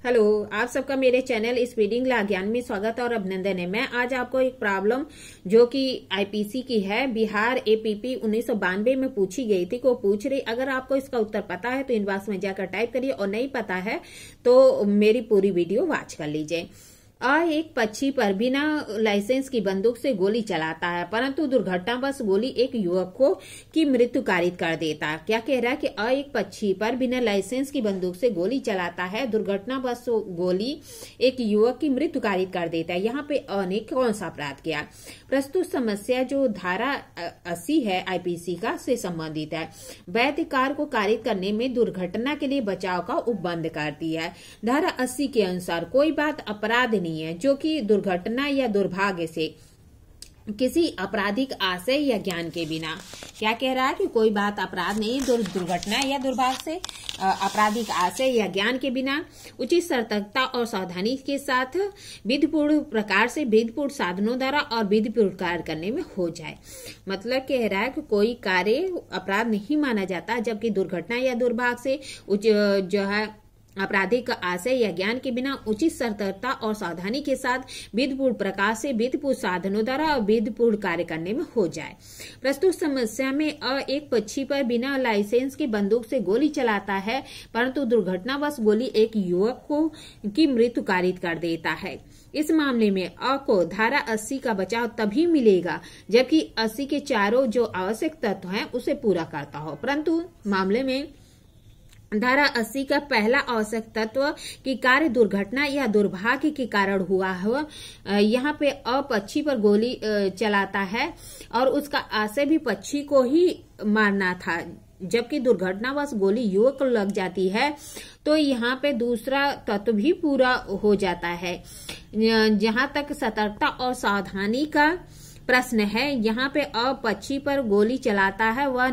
Hello, आप सबका मेरे चैनल स्पीडिंग ला ज्ञान में स्वागत और अभिनंदन है। मैं आज आपको एक प्रॉब्लम जो कि आईपीसी की है, बिहार एपीपी 1992 में पूछी गई थी, को पूछ रही। अगर आपको इसका उत्तर पता है तो इनबॉक्स में जाकर टाइप करिए और नहीं पता है तो मेरी पूरी वीडियो वॉच कर लीजिए। एक पक्षी पर बिना लाइसेंस की बंदूक से गोली चलाता है, परंतु दुर्घटनावश गोली एक युवक को की मृत्यु कारित कर देता है। क्या कह रहा है कि एक पक्षी पर बिना लाइसेंस की बंदूक से गोली चलाता है, दुर्घटनावश गोली एक युवक की मृत्यु कारित कर देता है। यहाँ पे ने कौन सा अपराध किया? प्रस्तुत समस्या जो धारा 80 है आईपीसी का से संबंधित है। वैध कार्य को कारित करने में दुर्घटना के लिए बचाव का उपबंध करती है। धारा 80 के अनुसार कोई बात अपराध नहीं है जो कि दुर्घटना या दुर्भाग्य से किसी आपराधिक आशय या ज्ञान के बिना। क्या कह रहा है कि कोई बात अपराध नहीं, दुर्घटना या दुर्भाग्य से आपराधिक आशय या ज्ञान के बिना उचित सतर्कता और सावधानी के साथ विधिपूर्ण प्रकार से विधिपूर्ण साधनों द्वारा और विधिपूर्ण कार्य करने में हो जाए। मतलब कह रहा है कि कोई कार्य अपराध नहीं माना जाता जबकि दुर्घटना या दुर्भाग्य से जो है आपराधिक आशय या ज्ञान के बिना उचित सतर्कता और सावधानी के साथ विधिपूर्ण प्रकार से विधिपूर्ण साधनों द्वारा और विधिपूर्ण कार्य करने में हो जाए। प्रस्तुत समस्या में एक पक्षी पर बिना लाइसेंस की बंदूक से गोली चलाता है, परंतु दुर्घटनावश गोली एक युवक को की मृत्यु कारित कर देता है। इस मामले में को धारा 80 का बचाव तभी मिलेगा जबकि 80 के चारों जो आवश्यक तत्व हैं उसे पूरा करता हो। परंतु मामले में धारा 80 का पहला आवश्यक तत्व कि कार्य दुर्घटना या दुर्भाग्य के कारण हुआ हो, यहाँ पे पक्षी पर गोली चलाता है और उसका आशय भी पक्षी को ही मारना था, जबकि दुर्घटनावश गोली युवक को लग जाती है तो यहाँ पे दूसरा तत्व भी पूरा हो जाता है। जहाँ तक सतर्कता और सावधानी का प्रश्न है, यहाँ पे पक्षी पर गोली चलाता है वह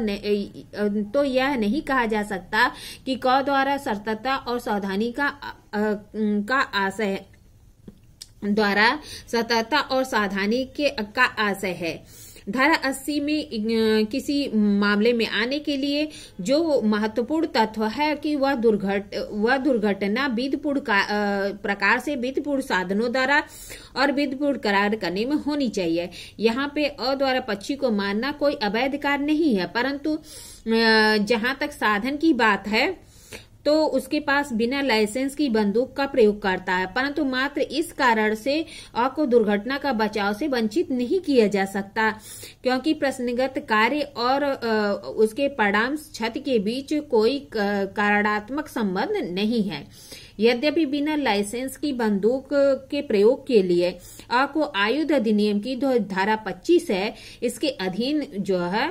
तो यह नहीं कहा जा सकता कि क द्वारा सतर्कता और सावधानी का आशय द्वारा सतर्कता और सावधानी का आशय है। धारा 80 में किसी मामले में आने के लिए जो महत्वपूर्ण तत्व है कि वह दुर्घटना विधिपूर्ण प्रकार से विधिपूर्ण साधनों द्वारा और विधिपूर्ण करार करने में होनी चाहिए। यहाँ पे द्वारा पक्षी को मारना कोई अवैध कार्य नहीं है, परंतु जहां तक साधन की बात है तो उसके पास बिना लाइसेंस की बंदूक का प्रयोग करता है, परंतु मात्र इस कारण से को दुर्घटना का बचाव से वंचित नहीं किया जा सकता क्योंकि प्रश्नगत कार्य और उसके परिणाम क्षति के बीच कोई कारणात्मक संबंध नहीं है। यद्यपि बिना लाइसेंस की बंदूक के प्रयोग के लिए को आयुध अधिनियम की धारा 25 है, इसके अधीन जो है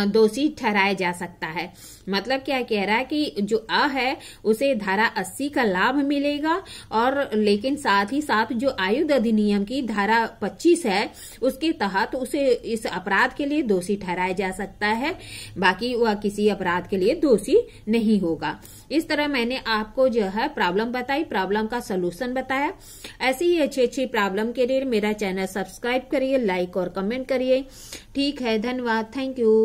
दोषी ठहराया जा सकता है। मतलब क्या कह रहा है कि जो है उसे धारा 80 का लाभ मिलेगा और लेकिन साथ ही साथ जो आयुध अधिनियम की धारा 25 है उसके तहत उसे इस अपराध के लिए दोषी ठहराया जा सकता है, बाकी वह किसी अपराध के लिए दोषी नहीं होगा। इस तरह मैंने आपको जो है प्रॉब्लम बताई, प्रॉब्लम का सलूशन बताया। ऐसे ही अच्छी प्रॉब्लम के लिए मेरा चैनल सब्सक्राइब करिए, लाइक और कमेंट करिए। ठीक है, धन्यवाद, थैंक यू।